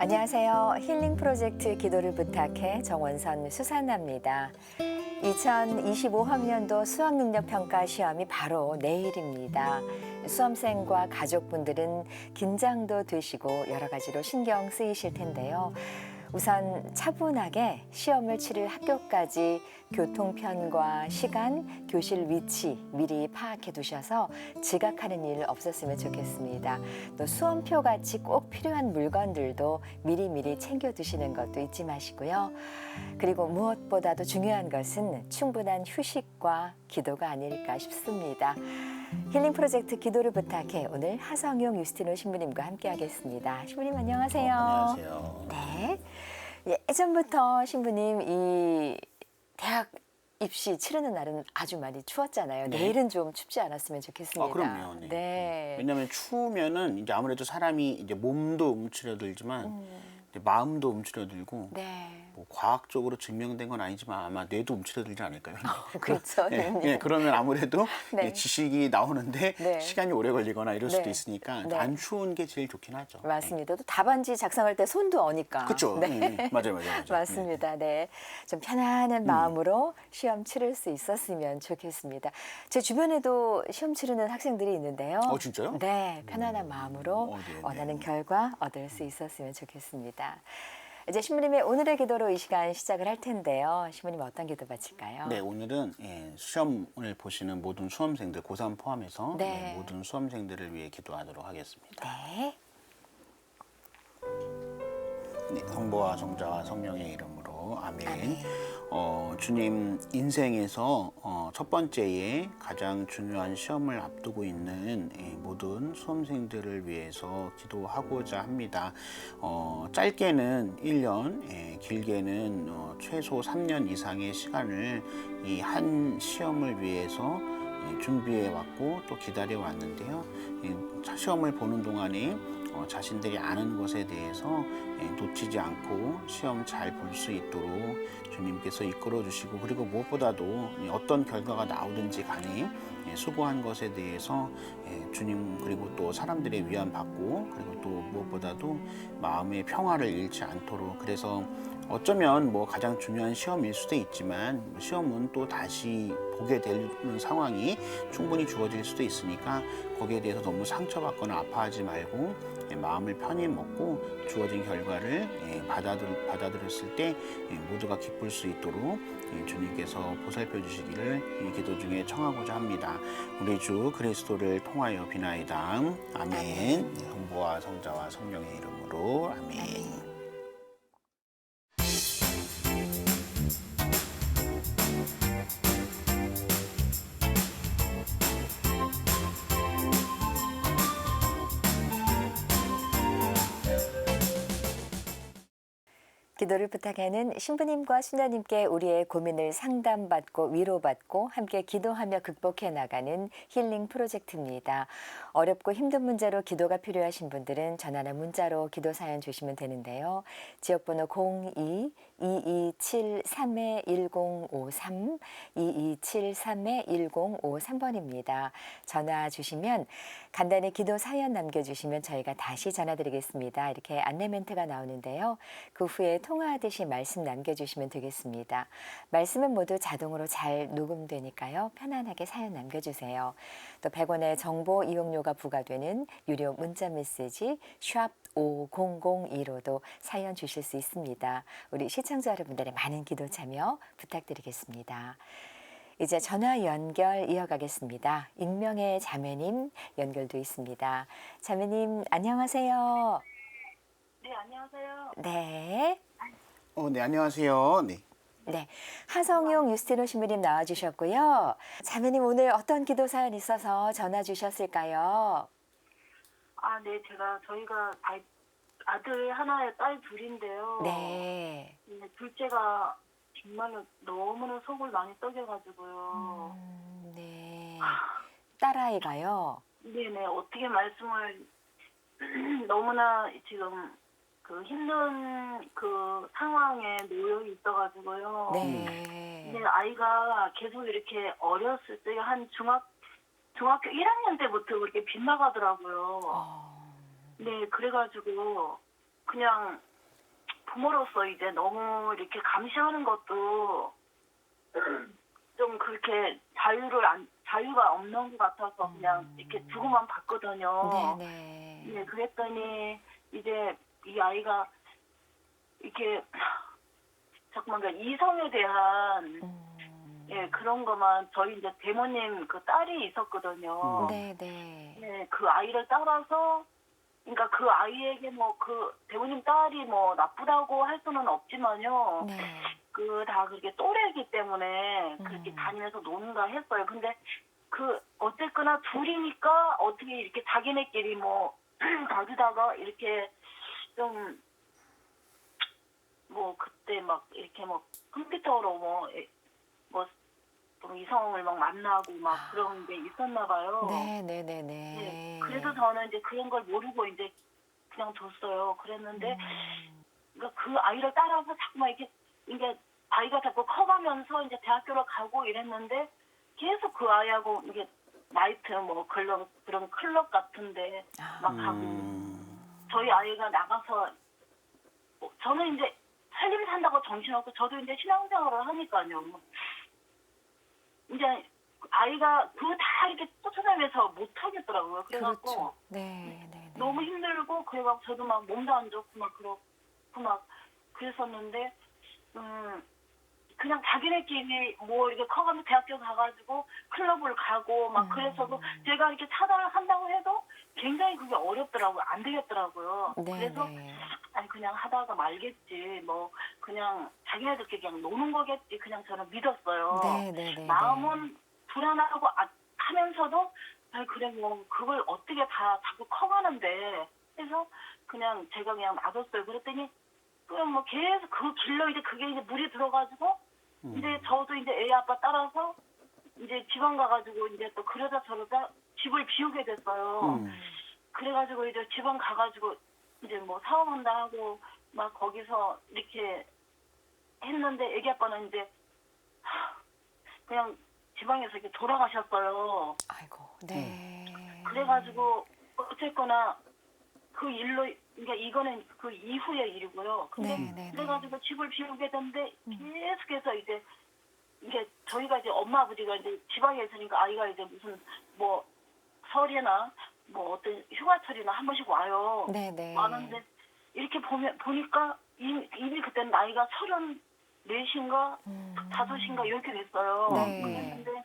안녕하세요. 힐링 프로젝트 기도를 부탁해 정원선 수산나입니다. 2025학년도 수학능력평가 시험이 바로 내일입니다. 수험생과 가족분들은 긴장도 되시고 여러 가지로 신경 쓰이실 텐데요. 우선 차분하게 시험을 치를 학교까지 교통편과 시간, 교실 위치 미리 파악해 두셔서 지각하는 일 없었으면 좋겠습니다. 또 수험표 같이 꼭 필요한 물건들도 미리미리 챙겨 두시는 것도 잊지 마시고요. 그리고 무엇보다도 중요한 것은 충분한 휴식과 기도가 아닐까 싶습니다. 힐링 프로젝트 기도를 부탁해 오늘 하성용 유스티노 신부님과 함께하겠습니다. 신부님 안녕하세요. 안녕하세요. 네. 예전부터 신부님 이 대학 입시 치르는 날은 아주 많이 추웠잖아요. 네. 내일은 좀 춥지 않았으면 좋겠습니다. 그럼요. 네. 네. 왜냐하면 추우면은 이제 아무래도 사람이 이제 몸도 움츠러들지만 이제 마음도 움츠러들고 네. 뭐 과학적으로 증명된 건 아니지만 아마 뇌도 움츠러들지 않을까요? 그렇죠. 네, 그러면 아무래도 네. 지식이 나오는데 네. 시간이 오래 걸리거나 이럴 수도 네. 있으니까 네. 안 추운 게 제일 좋긴 하죠. 맞습니다. 또 답안지 작성할 때 손도 어니까. 그렇죠. 네. 맞아요. 맞습니다. 네. 좀 편안한 마음으로 시험 치를 수 있었으면 좋겠습니다. 제 주변에도 시험 치르는 학생들이 있는데요. 진짜요? 네. 편안한 마음으로 네. 원하는 결과 얻을 수 있었으면 좋겠습니다. 이제 신부님의 오늘의 기도로 이 시간 시작을 할 텐데요. 신부님 어떤 기도 바칠까요? 네, 오늘은 시험을 보시는 모든 수험생들, 고3 포함해서 네. 모든 수험생들을 위해 기도하도록 하겠습니다. 네. 네, 성부와 성자와 성령의 이름으로 아멘. 아멘. 주님 인생에서 첫 번째에 가장 중요한 시험을 앞두고 있는 모든 수험생들을 위해서 기도하고자 합니다. 짧게는 1년, 길게는 최소 3년 이상의 시간을 이 한 시험을 위해서 준비해 왔고 또 기다려 왔는데요. 시험을 보는 동안에 자신들이 아는 것에 대해서 놓치지 않고 시험 잘 볼 수 있도록 주님께서 이끌어 주시고, 그리고 무엇보다도 어떤 결과가 나오든지 간에 수고한 것에 대해서 주님 그리고 또 사람들의 위안 받고, 그리고 또 무엇보다도 마음의 평화를 잃지 않도록, 그래서 어쩌면 뭐 가장 중요한 시험일 수도 있지만 시험은 또 다시 보게 되는 상황이 충분히 주어질 수도 있으니까 거기에 대해서 너무 상처받거나 아파하지 말고 마음을 편히 먹고 주어진 결과를 받아들였을 때 모두가 기쁠 수 있도록 주님께서 보살펴 주시기를 이 기도 중에 청하고자 합니다. 우리 주 그리스도를 통하여 비나이다. 아멘. 성부와 성자와 성령의 이름으로 아멘. 기도를 부탁하는 신부님과 수녀님께 우리의 고민을 상담받고 위로받고 함께 기도하며 극복해 나가는 힐링 프로젝트입니다. 어렵고 힘든 문제로 기도가 필요하신 분들은 전화나 문자로 기도 사연 주시면 되는데요. 지역번호 02-2273-1053, 2273-1053번입니다. 전화 주시면 간단히 기도 사연 남겨주시면 저희가 다시 전화드리겠습니다. 이렇게 안내 멘트가 나오는데요. 그 후에 통화하듯이 말씀 남겨주시면 되겠습니다. 말씀은 모두 자동으로 잘 녹음되니까요. 편안하게 사연 남겨주세요. 또 100원의 정보 이용료가 부과되는 유료 문자 메시지 샵 5002로도 사연 주실 수 있습니다. 우리 시청자 여러분들의 많은 기도 참여 부탁드리겠습니다. 이제 전화 연결 이어가겠습니다. 익명의 자매님 연결돼 있습니다. 자매님 안녕하세요. 네, 안녕하세요. 네. 네, 안녕하세요. 네. 네, 하성용 유스티노 신부님 나와주셨고요. 자매님 오늘 어떤 기도 사연 있어서 전화 주셨을까요? 네, 저희가 아들 하나에 딸 둘인데요. 네. 둘째가 정말로 너무나 속을 많이 썩여가지고요. 네. 딸아이가요? 네네, 어떻게 말씀을, 너무나 지금 그 힘든 그 상황에 놓여 있어가지고요. 네. 근데 아이가 계속 이렇게 어렸을 때 한 중학교 1학년 때부터 그렇게 빗나가더라고요. 네, 그래가지고 그냥 부모로서 이제 너무 이렇게 감시하는 것도 좀 그렇게 자유가 없는 것 같아서 그냥 이렇게 두고만 봤거든요. 네네. 예, 그랬더니 이제 이 아이가 이렇게 잠깐만 이성에 대한 예, 그런 것만 저희 이제 대모님 그 딸이 있었거든요. 네네. 네, 그 아이를 따라서 그러니까 그 아이에게 뭐 그 대모님 딸이 뭐 나쁘다고 할 수는 없지만요. 네. 그 다 그렇게 또래이기 때문에 그렇게 다니면서 노는가 했어요. 근데 그 어쨌거나 둘이니까 어떻게 이렇게 자기네끼리 뭐 다투다가 이렇게 좀 뭐 그때 막 이렇게 뭐 컴퓨터로 뭐 좀 이성을 막 만나고 막 그런 게 있었나 봐요. 네네네네. 네. 그래서 저는 이제 그런 걸 모르고 이제 그냥 뒀어요. 그랬는데 그러니까 그 아이를 따라서 자꾸만 이게 아이가 자꾸 커가면서 이제 대학교를 가고 이랬는데 계속 그 아이하고 이게 나이트 뭐 그런 클럽 같은데 막 가고 저희 아이가 나가서 저는 이제 살림 산다고 정신없고 저도 이제 신앙생활을 하니까요. 이제 아이가 그거 다 이렇게 쫓아다니면서 못 하겠더라고요. 그래갖고 그렇죠. 네네네. 너무 힘들고 그래갖고 저도 막 몸도 안 좋고 막 그렇고 막 그랬었는데 그냥 자기네끼리 뭐 이렇게 커가면서 대학교 가가지고 클럽을 가고 막 그래서도 제가 이렇게 차단을 한다고 해도 굉장히 그게 어렵더라고요. 안 되겠더라고요. 그래서 네네. 아니 그냥 하다가 말겠지 뭐 그냥 자기네들끼리 그냥 노는 거겠지 그냥 저는 믿었어요. 네네네. 마음은 불안하고 하면서도 아니 그래 뭐 그걸 어떻게 다 자꾸 커가는데 해서 그냥 제가 그냥 놔뒀어요. 그랬더니 그냥 뭐 계속 그 길로 이제 그게 이제 물이 들어가지고 이제 저도 이제 애 아빠 따라서 이제 지방 가가지고 이제 또 그러다 저러다 집을 비우게 됐어요. 그래가지고 이제 지방 가가지고 이제 뭐 사업한다 하고 막 거기서 이렇게 했는데 애기 아빠는 이제 그냥 지방에서 이렇게 돌아가셨어요. 아이고. 네. 그래가지고 어쨌거나 그 일로 그러니까 이거는 그 이후의 일이고요. 근데 네네네. 그래가지고 집을 비우게 됐는데 계속해서 이제 이게 저희가 이제 엄마 아버지가 이제 지방에 있으니까 아이가 이제 무슨 뭐 설이나 뭐 어떤 휴가철이나 한 번씩 와요. 네네. 왔는데 이렇게 보니까 이미 그때 나이가 34인가 5인가 이렇게 됐어요. 네. 그랬는데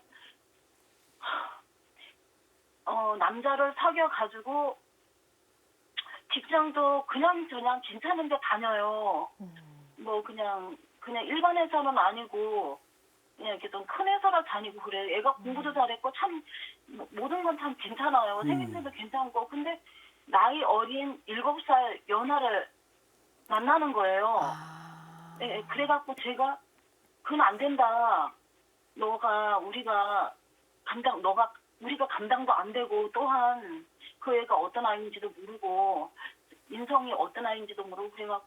남자를 사귀어 가지고 직장도 그냥 괜찮은데 다녀요. 뭐 그냥 일반 회사는 아니고 그냥 이렇게 좀 큰 회사를 다니고 그래. 애가 공부도 잘했고 참 모든 건 참 괜찮아요. 생김새도 괜찮고. 근데 나이 어린 7살 연하를 만나는 거예요. 네, 그래갖고 제가 그건 안 된다. 우리가 감당도 안 되고 또한 그 애가 어떤 아이인지도 모르고 인성이 어떤 아이인지도 모르고 그래갖고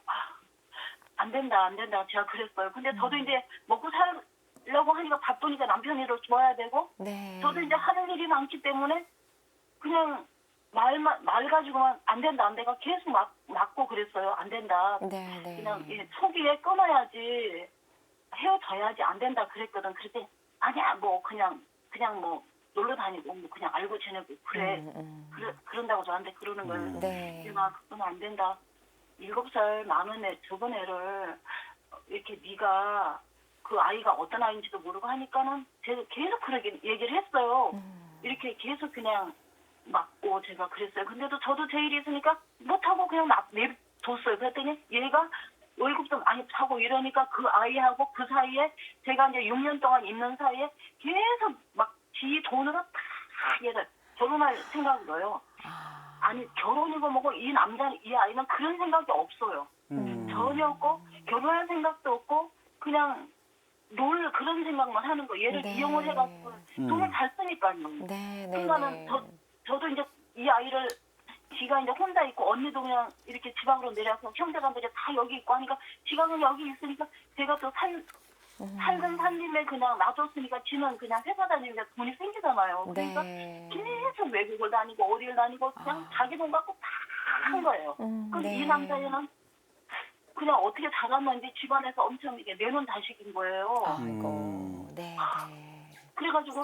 안 된다 제가 그랬어요. 근데 저도 이제 먹고 살려고 하니까 바쁘니까 남편 일을 도와야 되고 네. 저도 이제 하는 일이 많기 때문에 그냥 말 가지고만 안 된다 계속 맞고 그랬어요. 안 된다. 네네. 그냥 초기에 끊어야지 헤어져야지 안 된다 그랬거든. 그랬더니 아니야 뭐 그냥 뭐 놀러 다니고 뭐 그냥 알고 지내고 그래. 그런다고 저한테 그러는 거예요. 네. 내가 그건 안 된다. 7살 많은 적은 애를 이렇게 네가 그 아이가 어떤 아이인지도 모르고 하니까는 제가 계속 그렇게 얘기를 했어요. 이렇게 계속 그냥 맞고 제가 그랬어요. 근데도 저도 제 일이 있으니까 못하고 그냥 내뒀어요. 그랬더니 얘가 월급도 많이 타고 이러니까 그 아이하고 그 사이에 제가 이제 6년 동안 있는 사이에 계속 막 지 돈으로 다 얘를 결혼할 생각으로요. 아니 결혼이고 뭐고 이 아이는 그런 생각이 없어요. 전혀 없고 결혼할 생각도 없고 그냥 놀 그런 생각만 하는 거. 얘를 네. 이용을 해갖고 돈을 잘 쓰니까요. 네네네. 그러니까는 저도 이제 이 아이를 지가 이제 혼자 있고 언니도 그냥 이렇게 지방으로 내려서 형제간들이 다 여기 있고 하니까 지가 그냥 여기 있으니까 제가 또 살던 살림에 그냥 놔뒀으니까 지는 그냥 회사 다니니까 돈이 생기잖아요. 그러니까 네. 계속 외국을 다니고 어디를 다니고 그냥 자기 돈 갖고 다 한 거예요. 그럼 네. 이 남자애는 그냥 어떻게 자랐는지 집안에서 엄청 이게 내놓은 자식인 거예요. 아이고, 네, 네. 그래가지고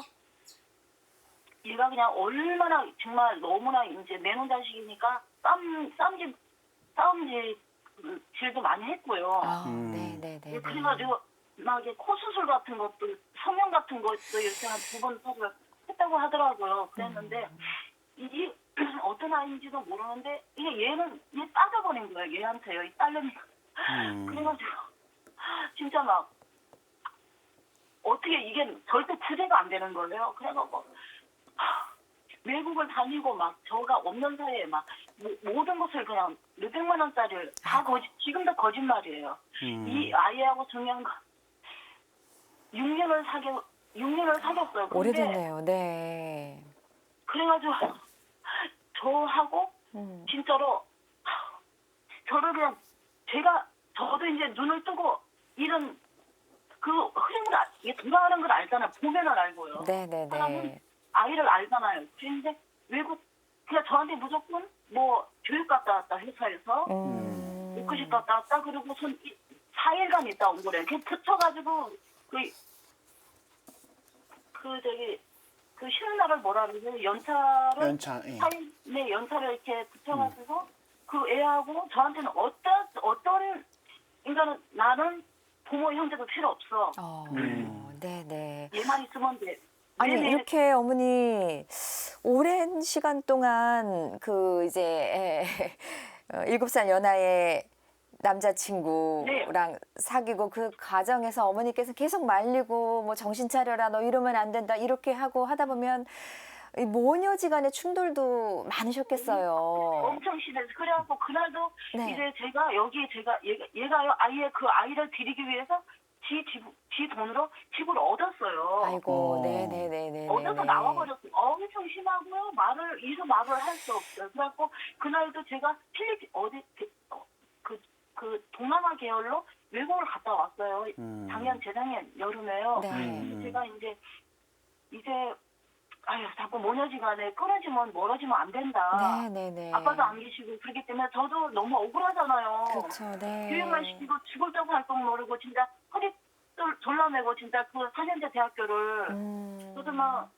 얘가 그냥 얼마나 정말 너무나 이제 내놓은 자식이니까 싸움질도 많이 했고요. 아, 네, 네, 네. 그래가지고 막 이게 코 수술 같은 것도 성형 같은 것도 이렇게 한 2번 수술 했다고 하더라고요. 그랬는데 이 어떤 아이인지도 모르는데 이게 얘 빠져버린 거예요. 얘한테요. 이 딸내미가. 그래가지고 진짜 막 어떻게 이게 절대 구제가 안 되는 거예요. 그래가지고 외국을 다니고 막 저가 없는 사이에 막 모든 것을 그냥 몇백만 원짜리를 다 지금도 거짓말이에요. 이 아이하고 중요한 거 6년을 사귀었어요. 근데 오래됐네요. 네. 그래가지고 저하고 진짜로 저를 그냥 저도 이제 눈을 뜨고 이런 그 흐름을 이게 돌아가는 걸 알잖아요. 보면은 알고요. 네, 네, 사람은 네. 아이를 알잖아요. 그런데 외국 그냥 저한테 무조건 뭐 교육 갔다 왔다 회사에서 목표식 갔다 왔다 그러고선 4일간 있다 온 거래요. 걔 붙여가지고 그 쉬는 날을 뭐라 그러죠? 연차를 연차, 예. 4일 내 연차를 이렇게 붙여가지고 그 애하고 저한테는 어떤 인간은 나는 부모 형제도 필요 없어. 네, 네. 얘만 있으면 돼. 아니 매일매일 이렇게 어머니 오랜 시간 동안 그 이제 7살 연하의 남자친구랑 사귀고 그 과정에서 어머니께서 계속 말리고 뭐 정신 차려라 너 이러면 안 된다 이렇게 하고 하다 보면 이 모녀지간의 충돌도 많으셨겠어요. 엄청 심해서 그래갖고 그날도 네. 이제 얘가 아이의 그 아이를 기리기 위해서 지 돈으로 집을 얻었어요. 아이고, 네네네네. 얻어서 나와버렸어요. 엄청 심하고요. 말을 할 수 없어요. 그래갖고 그날도 제가 필리핀 그 동남아 계열로 외국을 갔다 왔어요. 재작년 여름에요. 네. 제가 이제 자꾸 모녀지간에 끊어지면 멀어지면 안 된다. 네네네. 아빠도 안 계시고 그렇기 때문에 저도 너무 억울하잖아요. 그렇죠, 네. 교육만 시키고 죽을 적 활동 모르고 진짜 허리 졸라매고 진짜 그 4년제 대학교를 저도 막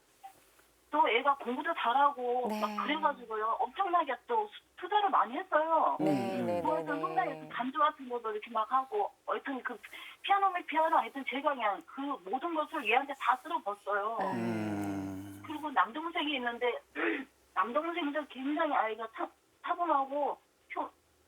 또 애가 공부도 잘하고 네. 막 그래가지고요 엄청나게 또 투자를 많이 했어요. 네네네. 그래서 성당에서 반주 같은 것도 이렇게 막 하고 하여튼 그 피아노 하여튼 제가 그냥 그 모든 것을 얘한테 다 쓸어봤어요. 그리고 남동생이 있는데 남동생도 굉장히 아이가 차분하고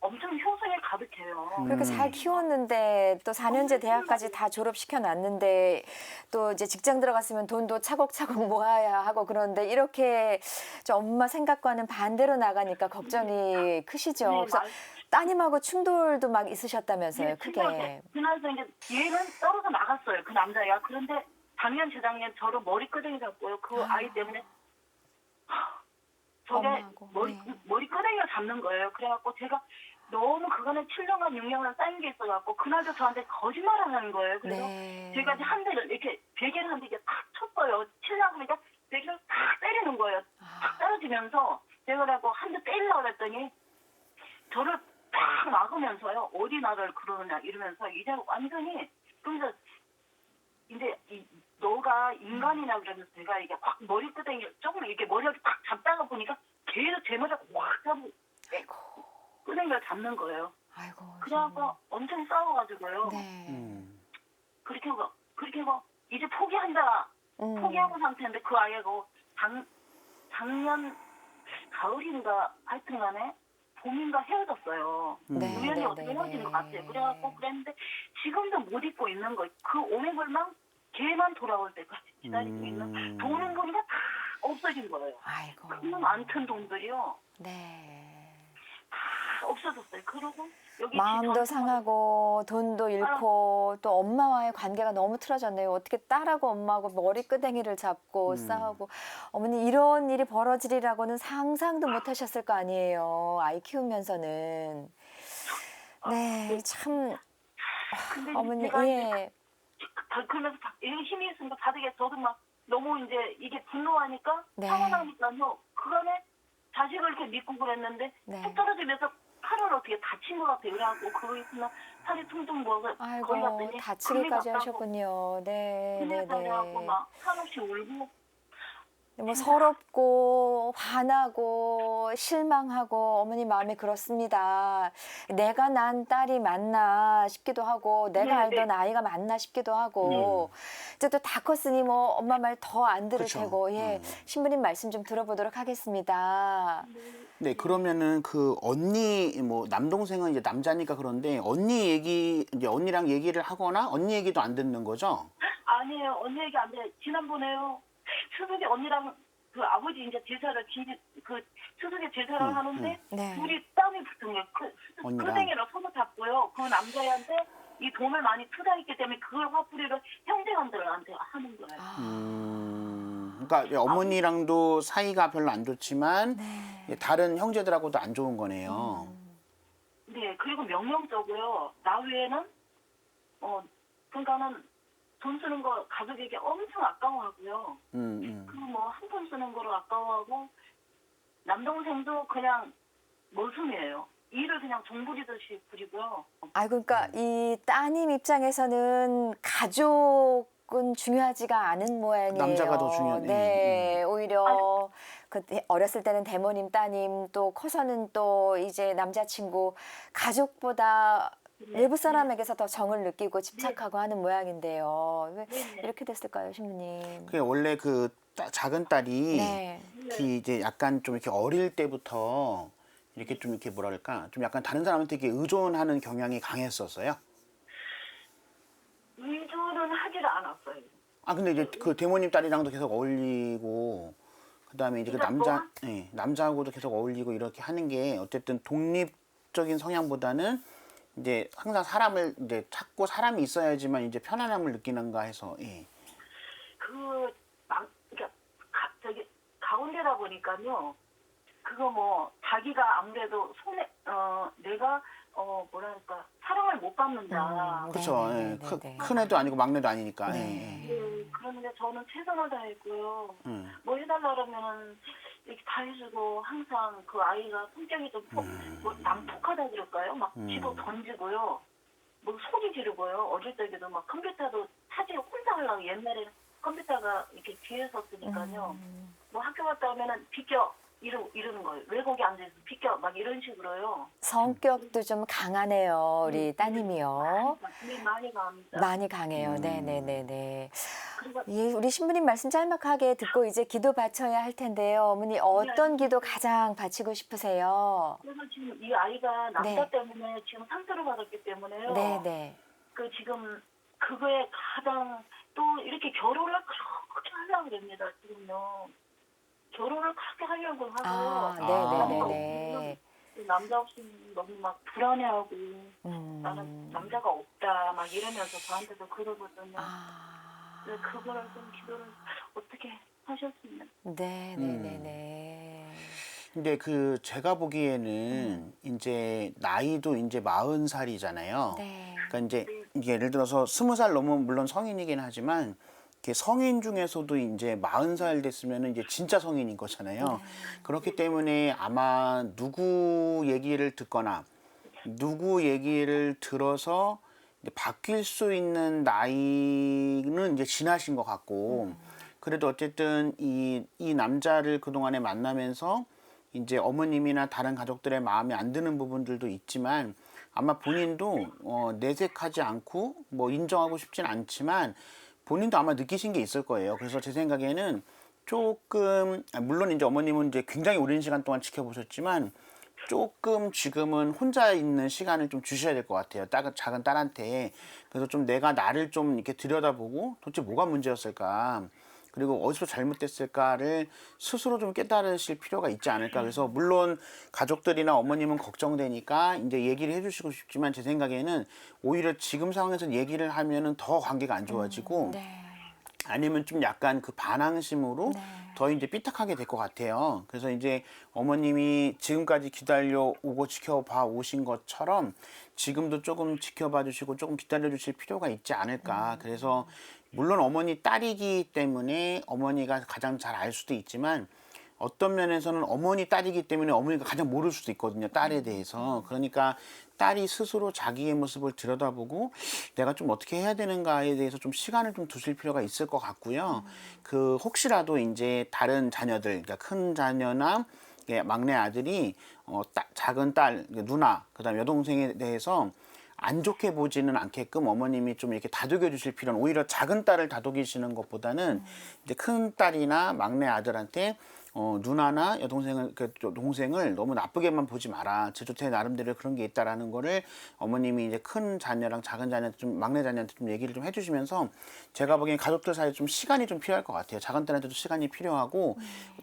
엄청 효성에 가득해요. 그렇게 잘 키웠는데 또 4년제 대학까지 다 졸업시켜놨는데 또 이제 직장 들어갔으면 돈도 차곡차곡 모아야 하고 그런데 이렇게 좀 엄마 생각과는 반대로 나가니까 걱정이 크시죠. 네, 그래서 따님하고 충돌도 막 있으셨다면서요, 크게. 그날도 이제 얘는 떨어져 나갔어요, 그 남자애가. 그런데 작년, 재작년 저를 머리끄댕이 잡고요. 그 아이 때문에 저게 엄마하고, 머리끄댕이를 잡는 거예요. 그래갖고 제가 너무 그거는 7년간 6년간 쌓인 게 있어갖고 그날도 저한테 거짓말을 하는 거예요. 그래서 네. 제가 이제 한 대를 이렇게 베개를 한 대 탁 쳤어요. 치려고 하니까 베개를 탁 때리는 거예요. 탁 떨어지면서 제가 그래갖고 한 대 때리려고 했더니 저를 탁 막으면서요. 어디 나를 그러느냐 이러면서 이제 완전히 그래서 이제 너가 인간이냐 그러면서 제가 이게 확 머리끄댕이 조금 이렇게 머리를 탁 잡다가 보니까 계속 제 머리를 확 잡고 끄댕이를 잡는 거예요. 아이고. 그래갖고 엄청 싸워가지고요. 네. 그렇게 하고 이제 포기한다. 포기하는 상태인데 그 아이가 작년 가을인가 하여튼간에 봄인가 헤어졌어요. 네, 우연히 네, 어떻게 네, 헤어진 네. 것 같아요. 그래갖고 그랬는데 지금도 못 잊고 있는 거예요. 그 오매불망 걔만 돌아올 때까지 기다리고 있는 돈은 보니까 다 없어진 거예요. 아이고. 그 많던 돈들이요. 네. 다 없어졌어요. 그러고 여기 마음도 상하고 돈도 잃고 또 엄마와의 관계가 너무 틀어졌네요. 어떻게 딸하고 엄마하고 머리끄댕이를 잡고 싸우고 어머니 이런 일이 벌어지리라고는 상상도 못 하셨을 거 아니에요. 아이 키우면서는. 네, 참 근데 어머니 제가 예. 그러면서 힘이 있으니까 다르게 저도 막 너무 이제 이게 분노하니까 네. 상하니까요. 그간에 자식을 이렇게 믿고 그랬는데 네. 툭 떨어지면서 팔을 어떻게 다친 것 같아요. 그래갖고 거기 있으면 살이 퉁퉁 부어서 거기 아이고, 갔더니 다치기까지 하셨군요. 네, 네, 하고 네. 막 한없이 울고 뭐 서럽고 화나고 실망하고 어머니 마음이 그렇습니다. 내가 난 딸이 맞나 싶기도 하고 내가 네, 알던 아이가 맞나 싶기도 하고 이제 또 다 컸으니 뭐 엄마 말 더 안 들을 그쵸. 테고 예 신부님 말씀 좀 들어보도록 하겠습니다. 네, 그러면은 그 언니 뭐 남동생은 이제 남자니까 그런데 언니 얘기 이제 언니랑 얘기를 하거나 언니 얘기도 안 듣는 거죠? 아니에요. 언니 얘기 안 돼. 지난번에요. 수석이 언니랑 그 아버지 이제 제사를 그 수석이 제사를 하는데 네. 둘이 땀이 붙은 거예요. 언니랑. 큰생이랑 손을 잡고요. 그 남자애한테 이 돈을 많이 투자했기 때문에 그걸 화풀이를 형제간들한테 하는 거예요. 그러니까 어머니랑도 사이가 별로 안 좋지만 네. 다른 형제들하고도 안 좋은 거네요. 네, 그리고 명령적으로요. 나 외에는 그러니까는 돈 쓰는 거 가족에게 엄청 아까워하고요. 그 뭐 한 푼 쓰는 거로 아까워하고 남동생도 그냥 머슴이에요. 일을 그냥 종 부리듯이 부리고요. 아 그러니까 이 따님 입장에서는 가족은 중요하지가 않은 모양이에요. 남자가 더 중요해. 네, 오히려 그 어렸을 때는 대모님 따님 또 커서는 또 이제 남자친구 가족보다 외부 사람에게서 더 정을 느끼고 집착하고 하는 모양인데요. 왜 네네. 이렇게 됐을까요, 신부님? 그게 원래 그 작은 딸이 네. 특히 이제 약간 좀 이렇게 어릴 때부터 이렇게 좀 이렇게 뭐랄까 좀 약간 다른 사람한테 이렇게 의존하는 경향이 강했었어요. 의존은 하지를 않았어요. 아 근데 이제 그 대모님 딸이랑도 계속 어울리고 그다음에 이제 그 그러니까 남자하고도 계속 어울리고 이렇게 하는 게 어쨌든 독립적인 성향보다는 이제 항상 사람을 이제 찾고 사람이 있어야지만 이제 편안함을 느끼는가 해서 예. 그러니까 저기 가운데다 보니까요. 그거 뭐 자기가 아무래도 내가 뭐랄까 사랑을 못 받는다. 그렇죠. 네, 예. 네, 네, 네. 큰 애도 아니고 막내도 아니니까. 네. 그런데 저는 최선을 다했고요. 예. 뭐 해달라 그러면은 이렇게 다 해주고 항상 그 아이가 성격이 좀 뭐 난폭하다 그럴까요? 막 집어 던지고요. 뭐 소리 지르고요. 어릴 때도 막 컴퓨터도 사실 혼자 하려고 옛날에는 컴퓨터가 이렇게 뒤에서 쓰니까요. 뭐 학교 갔다 오면은 비켜 이러는 거예요. 왜 거기 앉아있어? 비켜 막 이런 식으로요. 성격도 좀 강하네요, 우리 따님이요. 많이 갑니다. 많이 강해요. 네네네네. 그리고 예, 우리 신부님 말씀 짤막하게 듣고 이제 기도 바쳐야 할 텐데요. 어머니 어떤 기도 가장 바치고 싶으세요? 그래서 지금 이 아이가 남자 네. 때문에 지금 상처를 받았기 때문에요. 네네. 그 지금 그거에 가장 또 이렇게 결혼을 그렇게 하려고 그럽니다. 지금요. 결혼을 그렇게 하려고 하고요. 아, 네네네네. 남자 없으면 너무 막 불안해하고 음. 나는 남자가 없다 막 이러면서 저한테도 그러거든요. 아. 그래서 그거를 좀 기도를 어떻게 하셨으면. 네네네네. 근데 그 제가 보기에는 이제 나이도 이제 40살이잖아요. 네. 그러니까 이제 이게 예를 들어서 20살 넘으면 물론 성인이긴 하지만 이렇게 성인 중에서도 이제 40살 됐으면 이제 진짜 성인인 거잖아요. 그렇기 때문에 아마 누구 얘기를 듣거나 누구 얘기를 들어서 이제 바뀔 수 있는 나이는 이제 지나신 것 같고 그래도 어쨌든 이 남자를 그동안에 만나면서 이제 어머님이나 다른 가족들의 마음에 안 드는 부분들도 있지만 아마 본인도 내색하지 않고 뭐 인정하고 싶진 않지만 본인도 아마 느끼신 게 있을 거예요. 그래서 제 생각에는 조금 물론 이제 어머님은 이제 굉장히 오랜 시간 동안 지켜보셨지만 조금 지금은 혼자 있는 시간을 좀 주셔야 될 것 같아요. 작은 딸한테. 그래서 좀 내가 나를 좀 이렇게 들여다보고 도대체 뭐가 문제였을까? 그리고 어디서 잘못됐을까를 스스로 좀 깨달으실 필요가 있지 않을까. 그래서 물론 가족들이나 어머님은 걱정되니까 이제 얘기를 해주시고 싶지만 제 생각에는 오히려 지금 상황에서 얘기를 하면은 더 관계가 안 좋아지고 네. 아니면 좀 약간 그 반항심으로 네. 더 이제 삐딱하게 될 것 같아요. 그래서 이제 어머님이 지금까지 기다려 오고 지켜봐 오신 것처럼 지금도 조금 지켜봐 주시고 조금 기다려 주실 필요가 있지 않을까. 그래서 물론 어머니 딸이기 때문에 어머니가 가장 잘 알 수도 있지만 어떤 면에서는 어머니 딸이기 때문에 어머니가 가장 모를 수도 있거든요. 딸에 대해서. 그러니까 딸이 스스로 자기의 모습을 들여다보고 내가 좀 어떻게 해야 되는가에 대해서 좀 시간을 좀 두실 필요가 있을 것 같고요. 그 혹시라도 이제 다른 자녀들, 그러니까 큰 자녀나 막내 아들이 작은 딸, 누나, 그다음 여동생에 대해서 안 좋게 보지는 않게끔 어머님이 좀 이렇게 다독여 주실 필요는, 오히려 작은 딸을 다독이시는 것보다는 이제 큰 딸이나 막내 아들한테 누나나 여동생을, 그 동생을 너무 나쁘게만 보지 마라. 제조태 나름대로 그런 게 있다라는 거를 어머님이 이제 큰 자녀랑 작은 자녀한테 좀, 막내 자녀한테 좀 얘기를 좀 해주시면서, 제가 보기엔 가족들 사이에 좀 시간이 좀 필요할 것 같아요. 작은 딸한테도 시간이 필요하고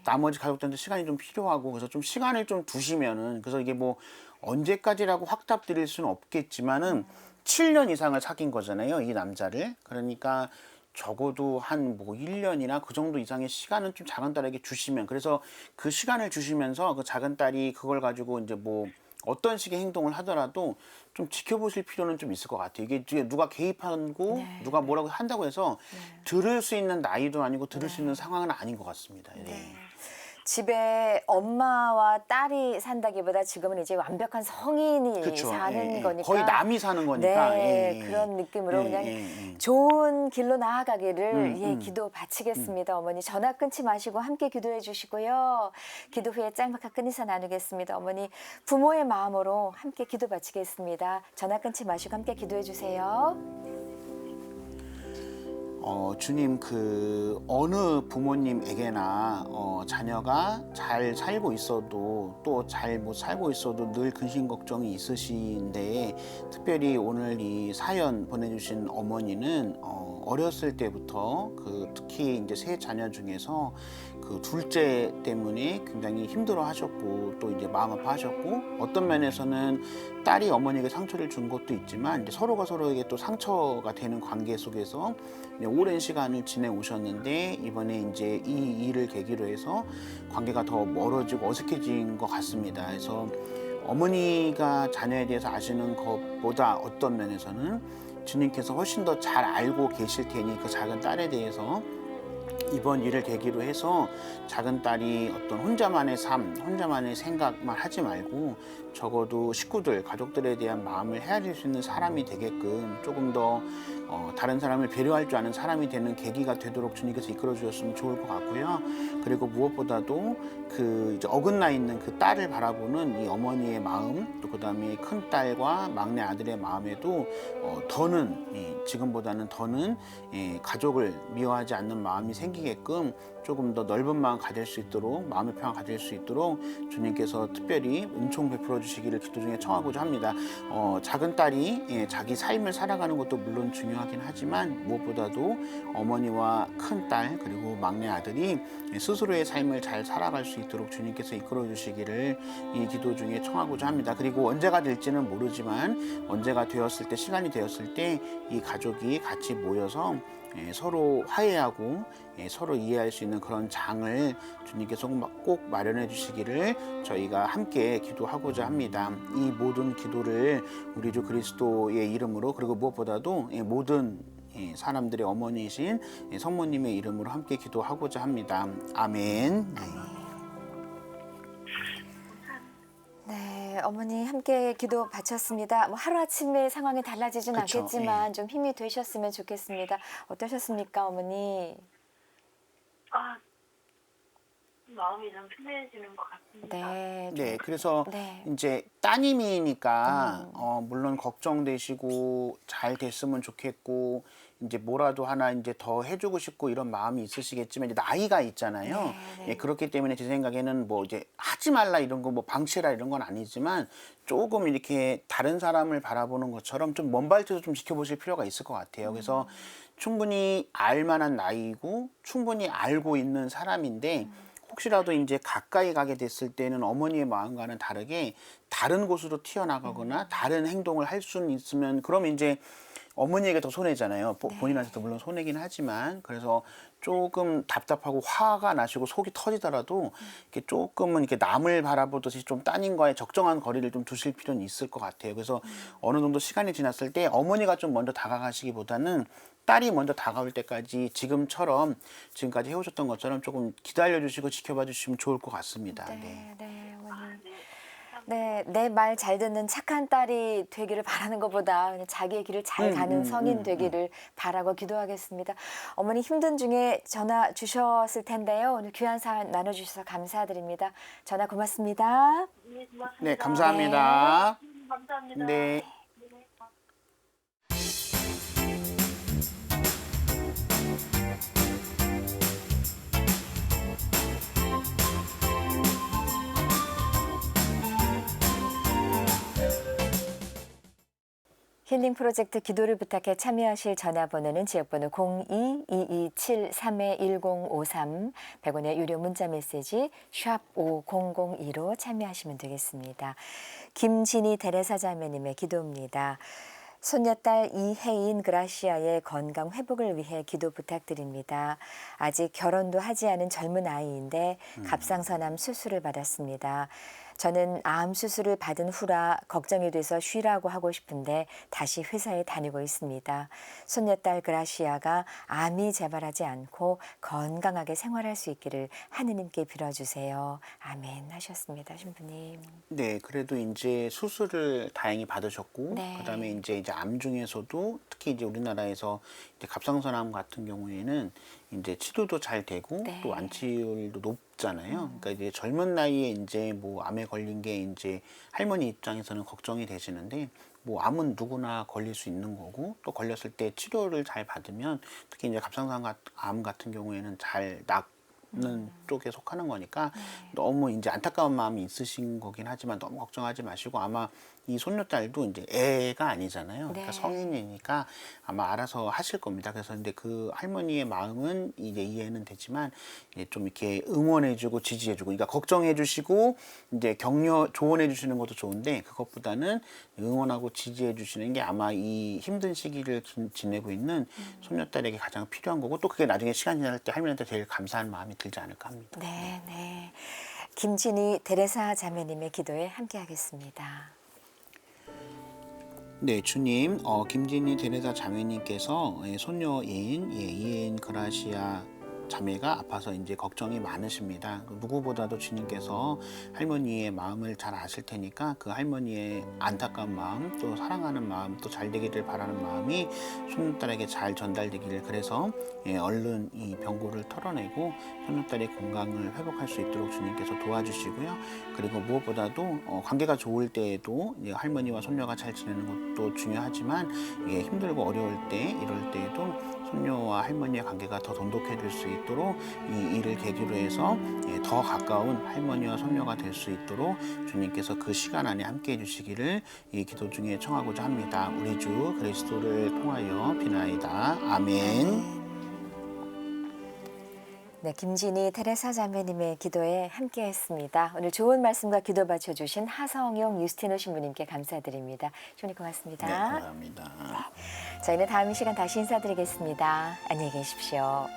나머지 가족들한테 시간이 좀 필요하고, 그래서 좀 시간을 좀 두시면은, 그래서 이게 뭐 언제까지라고 확답 드릴 수는 없겠지만은 7년 이상을 사귄 거잖아요, 이 남자를. 그러니까 적어도 한 뭐 1년이나 그 정도 이상의 시간은 좀 작은 딸에게 주시면, 그래서 그 시간을 주시면서 그 작은 딸이 그걸 가지고 이제 뭐 어떤 식의 행동을 하더라도 좀 지켜보실 필요는 좀 있을 것 같아요. 이게 누가 개입하고 누가 뭐라고 한다고 해서 들을 수 있는 나이도 아니고 들을 수 있는 상황은 아닌 것 같습니다. 네. 집에 엄마와 딸이 산다기보다 지금은 이제 완벽한 성인이 그쵸. 사는 거니까 거의 남이 사는 거니까. 네, 예. 그런 느낌으로 예, 그냥 예. 좋은 길로 나아가기를 기도 바치겠습니다. 어머니 전화 끊지 마시고 함께 기도해 주시고요. 기도 후에 짤막한 끈인사 나누겠습니다. 어머니 부모의 마음으로 함께 기도 바치겠습니다. 전화 끊지 마시고 함께 기도해 주세요. 주님, 그 어느 부모님에게나 자녀가 잘 살고 있어도 또 잘 못 살고 있어도 늘 근심 걱정이 있으신데, 특별히 오늘 이 사연 보내주신 어머니는 어렸을 때부터 그 특히 이제 세 자녀 중에서 그 둘째 때문에 굉장히 힘들어하셨고 또 이제 마음 아파하셨고, 어떤 면에서는 딸이 어머니에게 상처를 준 것도 있지만 이제 서로가 서로에게 또 상처가 되는 관계 속에서 오랜 시간을 지내오셨는데, 이번에 이제 이 일을 계기로 해서 관계가 더 멀어지고 어색해진 것 같습니다. 그래서 어머니가 자녀에 대해서 아시는 것보다 어떤 면에서는 주님께서 훨씬 더 잘 알고 계실 테니 그 작은 딸에 대해서 이번 일을 계기로 해서 작은 딸이 어떤 혼자만의 삶, 혼자만의 생각만 하지 말고 적어도 식구들, 가족들에 대한 마음을 헤아릴 수 있는 사람이 되게끔 조금 더 다른 사람을 배려할 줄 아는 사람이 되는 계기가 되도록 주님께서 이끌어 주셨으면 좋을 것 같고요. 그리고 무엇보다도 그 이제 어긋나 있는 그 딸을 바라보는 이 어머니의 마음, 또 그다음에 큰 딸과 막내 아들의 마음에도 더는 지금보다는 더는 가족을 미워하지 않는 마음이 생기게끔 조금 더 넓은 마음 가질 수 있도록, 마음의 평화 가질 수 있도록 주님께서 특별히 은총 베풀어 주시기를 기도 중에 청하고자 합니다. 작은 딸이 자기 삶을 살아가는 것도 물론 중요하긴 하지만 무엇보다도 어머니와 큰 딸 그리고 막내 아들이 스스로의 삶을 잘 살아갈 수 있도록 주님께서 이끌어 주시기를 이 기도 중에 청하고자 합니다. 그리고 언제가 될지는 모르지만 언제가 되었을 때, 시간이 되었을 때 이 가족이 같이 모여서 서로 화해하고 서로 이해할 수 있는 그런 장을 주님께서 꼭 마련해 주시기를 저희가 함께 기도하고자 합니다. 이 모든 기도를 우리 주 그리스도의 이름으로, 그리고 무엇보다도 모든 사람들의 어머니이신 성모님의 이름으로 함께 기도하고자 합니다. 아멘. 네, 어머니 함께 기도 바쳤습니다. 뭐 하루아침에 상황이 달라지진 그쵸, 않겠지만 좀 힘이 되셨으면 좋겠습니다. 어떠셨습니까, 어머니? 마음이 좀 편해지는 것 같습니다. 네, 그래서 네. 이제 따님이니까 물론 걱정되시고 잘 됐으면 좋겠고 이제 뭐라도 하나 이제 더 해주고 싶고 이런 마음이 있으시겠지만 이제 나이가 있잖아요. 네. 그렇기 때문에 제 생각에는 뭐 이제 하지 말라 이런 거, 뭐 방치라 이런 건 아니지만 조금 이렇게 다른 사람을 바라보는 것처럼 좀 먼 발치도 좀 지켜보실 필요가 있을 것 같아요. 그래서 충분히 알만한 나이고 충분히 알고 있는 사람인데 혹시라도 이제 가까이 가게 됐을 때는 어머니의 마음과는 다르게 다른 곳으로 튀어나가거나 다른 행동을 할 수는 있으면, 그럼 이제 어머니에게 더 손해잖아요. 본인한테도 물론 손해긴 하지만 그래서 조금 답답하고 화가 나시고 속이 터지더라도 이렇게 조금은 이렇게 남을 바라보듯이 좀 따님과의 적정한 거리를 좀 두실 필요는 있을 것 같아요. 그래서 어느 정도 시간이 지났을 때 어머니가 좀 먼저 다가가시기보다는 딸이 먼저 다가올 때까지 지금처럼 지금까지 해오셨던 것처럼 조금 기다려주시고 지켜봐 주시면 좋을 것 같습니다. 네. 네, 어머니. 네, 내 말 잘 듣는 착한 딸이 되기를 바라는 것보다 그냥 자기의 길을 잘 가는 성인 되기를 바라고 기도하겠습니다. 어머니 힘든 중에 전화 주셨을 텐데요. 오늘 귀한 사연 나눠주셔서 감사드립니다. 전화 고맙습니다. 네, 고맙습니다. 네, 감사합니다. 감사합니다. 네. 힐링 프로젝트 기도를 부탁해 참여하실 전화번호는 지역번호 02-2273-1053 100원의 유료 문자 메시지 샵 5002로 참여하시면 되겠습니다. 김진희 데레사 자매님의 기도입니다. 손녀딸 이혜인 그라시아의 건강 회복을 위해 기도 부탁드립니다. 아직 결혼도 하지 않은 젊은 아이인데 갑상선암 수술을 받았습니다. 저는 암 수술을 받은 후라 걱정이 돼서 쉬라고 하고 싶은데 다시 회사에 다니고 있습니다. 손녀딸 그라시아가 암이 재발하지 않고 건강하게 생활할 수 있기를 하느님께 빌어주세요. 아멘 하셨습니다. 신부님. 네, 그래도 이제 수술을 다행히 받으셨고, 네. 그다음에 이제 암 중에서도 특히 이제 우리나라에서 이제 갑상선암 같은 경우에는 이제 치료도 잘 되고 네. 또 완치율도 높잖아요. 그러니까 이제 젊은 나이에 이제 뭐 암에 걸린 게 이제 할머니 입장에서는 걱정이 되시는데 뭐 암은 누구나 걸릴 수 있는 거고 또 걸렸을 때 치료를 잘 받으면 특히 이제 갑상선암 같은 경우에는 잘 낫는 쪽에 속하는 거니까 너무 이제 안타까운 마음이 있으신 거긴 하지만 너무 걱정하지 마시고 아마 이 손녀딸도 이제 애가 아니잖아요. 그러니까 네. 성인이니까 아마 알아서 하실 겁니다. 그래서 근데 그 할머니의 마음은 이제 이해는 되지만 이제 좀 이렇게 응원해주고 지지해주고, 그러니까 걱정해주시고 이제 격려 조언해주시는 것도 좋은데 그것보다는 응원하고 지지해주시는 게 아마 이 힘든 시기를 지내고 있는 손녀딸에게 가장 필요한 거고 또 그게 나중에 시간 지날 때 할머니한테 제일 감사한 마음이 들지 않을까 합니다. 네, 네. 김진희 데레사 자매님의 기도에 함께하겠습니다. 네, 주님, 김진희 데레사 자매님께서 손녀인 이혜인 그라시아 자매가 아파서 이제 걱정이 많으십니다. 누구보다도 주님께서 할머니의 마음을 잘 아실 테니까 그 할머니의 안타까운 마음, 또 사랑하는 마음, 또 잘 되기를 바라는 마음이 손녀딸에게 잘 전달되기를, 그래서 얼른 이 병고를 털어내고 손녀딸의 건강을 회복할 수 있도록 주님께서 도와주시고요. 그리고 무엇보다도 관계가 좋을 때에도 할머니와 손녀가 잘 지내는 것도 중요하지만 힘들고 어려울 때, 이럴 때에도 손녀와 할머니의 관계가 더 돈독해질 수 있도록 이 일을 계기로 해서 더 가까운 할머니와 손녀가 될 수 있도록 주님께서 그 시간 안에 함께 해주시기를 이 기도 중에 청하고자 합니다. 우리 주 그리스도를 통하여 비나이다. 아멘. 네, 김진희 테레사 자매님의 기도에 함께했습니다. 오늘 좋은 말씀과 기도 받쳐주신 하성용 유스티노 신부님께 감사드립니다. 주님 고맙습니다. 네, 감사합니다. 저희는 다음 시간 다시 인사드리겠습니다. 안녕히 계십시오.